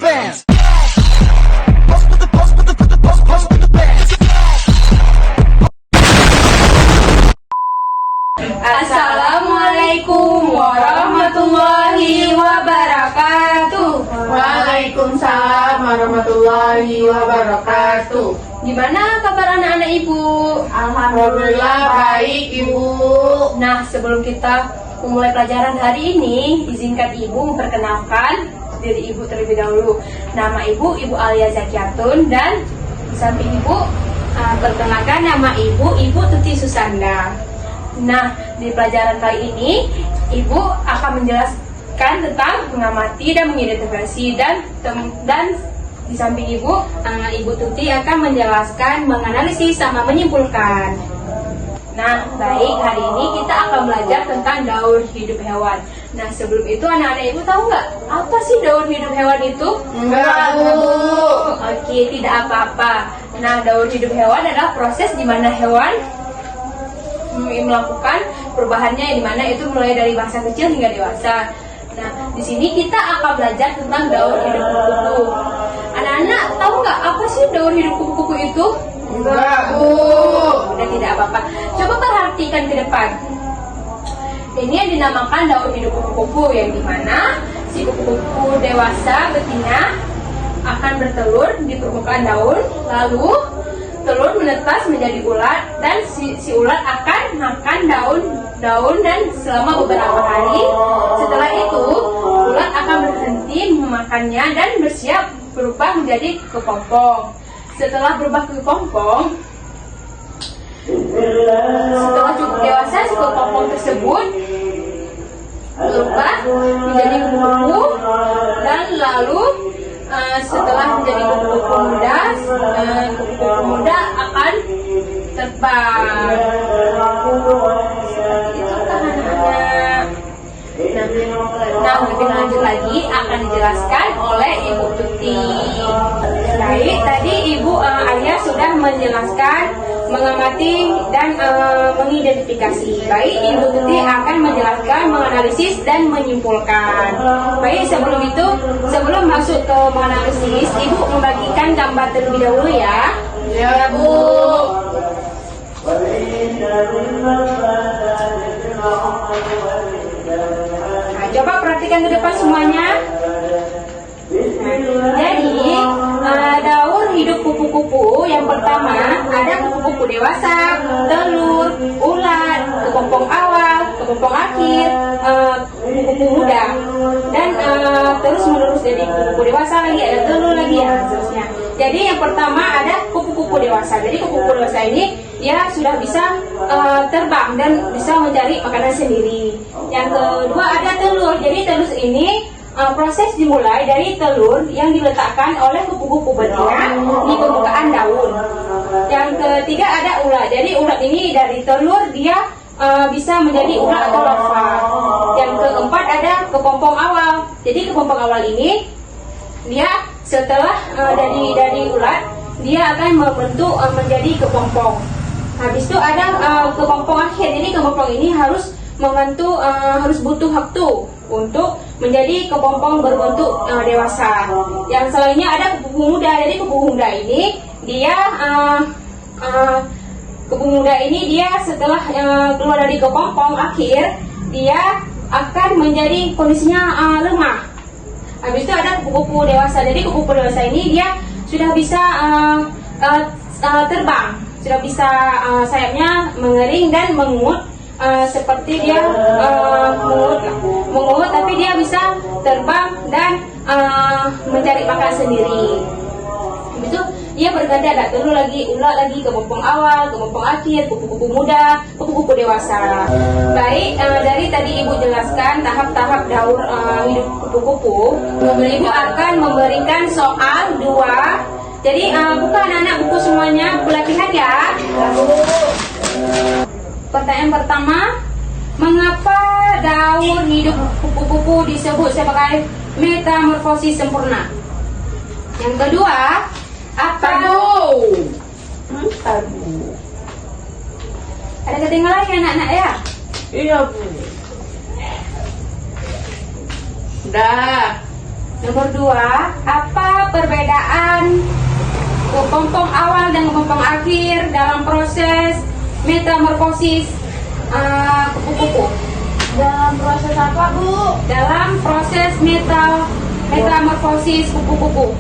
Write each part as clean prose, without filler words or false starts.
bands. Assalamualaikum warahmatullahi wabarakatuh. Waalaikumsalam warahmatullahi wabarakatuh. Gimana kabar anak-anak ibu? Alhamdulillah baik ibu. Nah, sebelum kita memulai pelajaran hari ini, izinkan ibu memperkenalkan diri ibu terlebih dahulu. Nama ibu Alia Zakiatun, dan di samping ibu perkenalkan nama ibu Tuti Susanda. Nah, di pelajaran kali ini ibu akan menjelaskan tentang mengamati dan mengidentifikasi, dan di samping ibu Tuti akan menjelaskan menganalisis sama menyimpulkan. Nah, baik, hari ini kita akan belajar tentang daur hidup hewan. Nah, sebelum itu anak-anak ibu tahu nggak apa sih daur hidup hewan itu? Enggak bu. Oke, tidak apa-apa. Nah, daur hidup hewan adalah proses di mana hewan melakukan perubahannya, di mana itu mulai dari masa kecil hingga dewasa. Nah, di sini kita akan belajar tentang daur hidup kupu-kupu. Anak-anak tahu nggak apa sih daur hidup kupu-kupu itu? Enggak bu. Udah, tidak apa-apa. Coba perhatikan ke depan. Ini yang dinamakan daur hidup kupu-kupu, yang dimana si kupu-kupu dewasa betina akan bertelur di permukaan daun, lalu telur menetas menjadi ulat, dan si ulat akan makan daun dan selama beberapa hari. Setelah itu ulat akan berhenti memakannya dan bersiap berubah menjadi kepompong. Setelah berubah ke kepompong, setelah cukup dewasa, si kepompong tersebut berubah menjadi kupu-kupu, dan lalu setelah menjadi kupu-kupu muda akan terbang. Seperti itu kan anak-anak. Nah, lebih lanjut lagi akan dijelaskan oleh Ibu Tuti. Baik, tadi Ibu Alia sudah menjelaskan mengamati dan mengidentifikasi. Baik, Ibu Tuti akan menjelaskan menganalisis dan menyimpulkan. Baik, sebelum masuk ke menganalisis, Ibu membagikan gambar terlebih dahulu ya. Ya bu. Nah, coba perhatikan ke depan semuanya. Jadi, daur hidup kupu-kupu yang pertama ada kupu-kupu dewasa, telur, ulat, kepompong awal, kepompong akhir, kupu-kupu muda, dan terus menerus jadi kupu-kupu dewasa lagi, ada telur lagi, ya seterusnya. Jadi yang pertama ada kupu-kupu dewasa. Jadi kupu-kupu dewasa ini dia sudah bisa terbang dan bisa mencari makanan sendiri. Yang kedua ada telur. Jadi telur ini proses dimulai dari telur yang diletakkan oleh kupu-kupu betina di permukaan daun. Yang ketiga ada ulat. Jadi ulat ini dari telur dia bisa menjadi ulat atau larva. Yang keempat ada kepompong awal. Jadi kepompong awal ini dia setelah dari ulat dia akan membentuk menjadi kepompong. Habis itu ada kepompong akhir. Jadi kepompong ini harus butuh waktu untuk menjadi kepompong berbentuk dewasa. Yang selainnya ada kupu-kupu muda. Jadi kupu-kupu muda ini dia setelah keluar dari kepompong akhir, dia akan menjadi kondisinya lemah. Habis itu ada kupu-kupu dewasa. Jadi kupu-kupu dewasa ini dia sudah bisa terbang, sudah bisa sayapnya mengering dan mengut. Seperti dia mengut, tapi dia bisa terbang dan mencari makan sendiri. Habis itu dia berganti, ada telur lagi, ulat lagi, kepompong awal, kepompong akhir, kupu-kupu muda, kupu-kupu dewasa. Baik, dari tadi Ibu jelaskan tahap-tahap daur hidup kupu-kupu. Ibu akan memberikan soal 2. Jadi buka anak-anak buku semuanya, buku latihan ya. Pertanyaan pertama, mengapa daur hidup kupu-kupu disebut sebagai metamorfosis sempurna? Yang kedua, apa? Ada ketinggalan ya anak-anak ya? Iya bu. Udah. Nomor 2, apa perbedaan kepompong awal dan kepompong akhir dalam proses metamorfosis kupu-kupu? Dalam proses apa, Bu? Dalam proses metamorfosis kupu-kupu.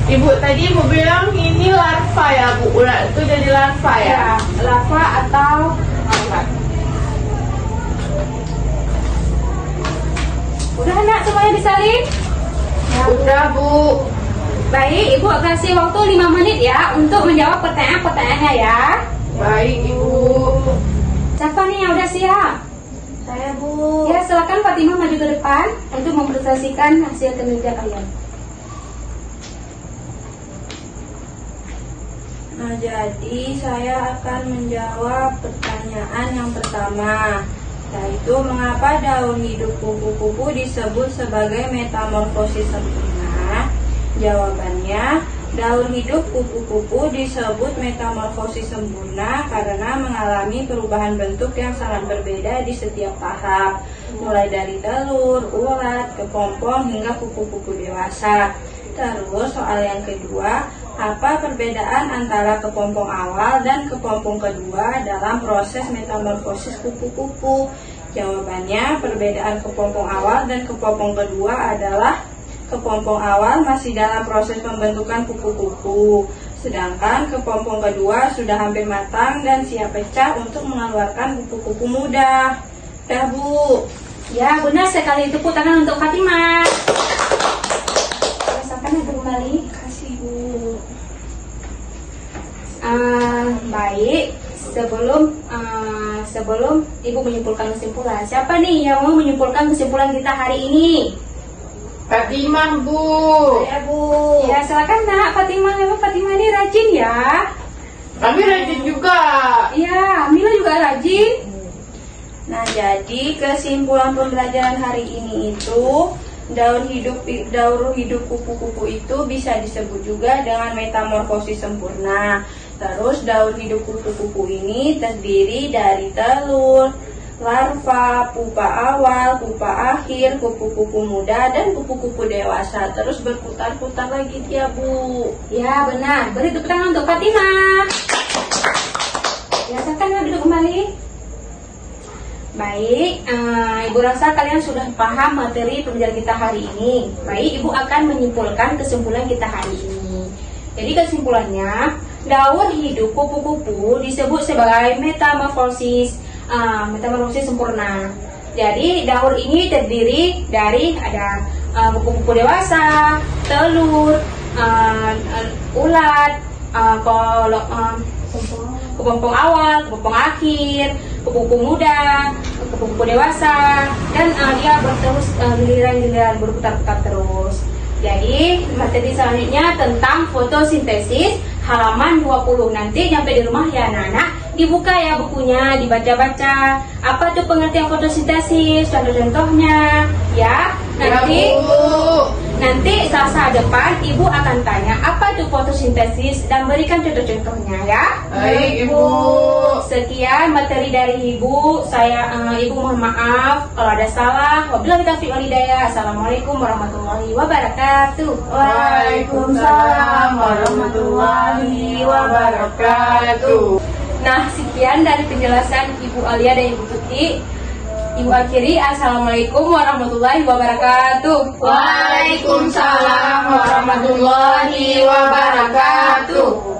Ibu tadi mau bilang ini larva ya, Bu. Ulat itu jadi larva ya? Larva atau ulat. Udah nak semuanya disalin? Udah, Bu. Baik, Ibu kasih waktu 5 menit ya untuk menjawab pertanyaan-pertanyaannya ya. Baik, Ibu. Siapa nih yang udah siap? Saya, Bu. Ya, silakan Fatimah maju ke depan untuk mempresentasikan hasil kinerja kalian. Nah, jadi saya akan menjawab pertanyaan yang pertama, yaitu mengapa daun hidup kupu-kupu disebut sebagai metamorfosis sempurna? Jawabannya, daun hidup kupu-kupu disebut metamorfosis sempurna karena mengalami perubahan bentuk yang sangat berbeda di setiap tahap, mulai dari telur, ulat, kepompong hingga kupu-kupu dewasa. Terus soal yang kedua, apa perbedaan antara kepompong awal dan kepompong kedua dalam proses metamorfosis kupu-kupu? Jawabannya, perbedaan kepompong awal dan kepompong kedua adalah kepompong awal masih dalam proses pembentukan kupu-kupu, sedangkan kepompong kedua sudah hampir matang dan siap pecah untuk mengeluarkan kupu-kupu muda. Dah, Bu. Ya, benar sekali. Tepuk tangan untuk Fatimah. Rasakan itu kembali. Kasih, Bu. Baik, sebelum Ibu menyimpulkan kesimpulan, siapa nih yang mau menyimpulkan kesimpulan kita hari ini? Fatimah, Bu. Saya, Bu. Ya, silakan nak Fatimah. Memang Fatimah ini rajin ya. Kami rajin juga. Iya, Mila juga rajin. Nah, jadi kesimpulan pembelajaran hari ini itu daun hidup kupu-kupu itu bisa disebut juga dengan metamorfosis sempurna. Terus daun hidup kupu-kupu ini terdiri dari telur, larva, pupa awal, pupa akhir, kupu-kupu muda, dan kupu-kupu dewasa. Terus berputar-putar lagi dia, Bu. Ya, benar. Beri tepuk tangan untuk Fatimah. Ya, silakan duduk kembali. Baik, Ibu rasa kalian sudah paham materi pembelajaran kita hari ini. Baik, Ibu akan menyimpulkan kesimpulan kita hari ini. Jadi kesimpulannya, daun hidup kupu-kupu disebut sebagai metamorfosis sempurna. Jadi daur ini terdiri dari ada kupu-kupu dewasa, telur, ulat, kepompong awal, kepompong akhir, kupu-kupu muda, kupu-kupu dewasa, dan dia berterus giliran-giliran berputar-putar terus. Jadi materi selanjutnya tentang fotosintesis halaman 20. Nanti nyampe di rumah ya anak-anak, dibuka ya bukunya, dibaca-baca. Apa tuh pengertian fotosintesis, contoh-contohnya ya. Nanti Selasa depan Ibu akan tanya apa tuh fotosintesis dan berikan contoh-contohnya ya. Baik, Ibu. Sekian materi dari Ibu. Ibu mohon maaf kalau ada salah. Wabillahi taufiq wal hidayah. Assalamualaikum warahmatullahi wabarakatuh. Waalaikumsalam warahmatullahi wabarakatuh. Nah, sekian dari penjelasan Ibu Alia dan Ibu Tuti. Ibu akhiri, assalamualaikum warahmatullahi wabarakatuh. Waalaikumsalam warahmatullahi wabarakatuh.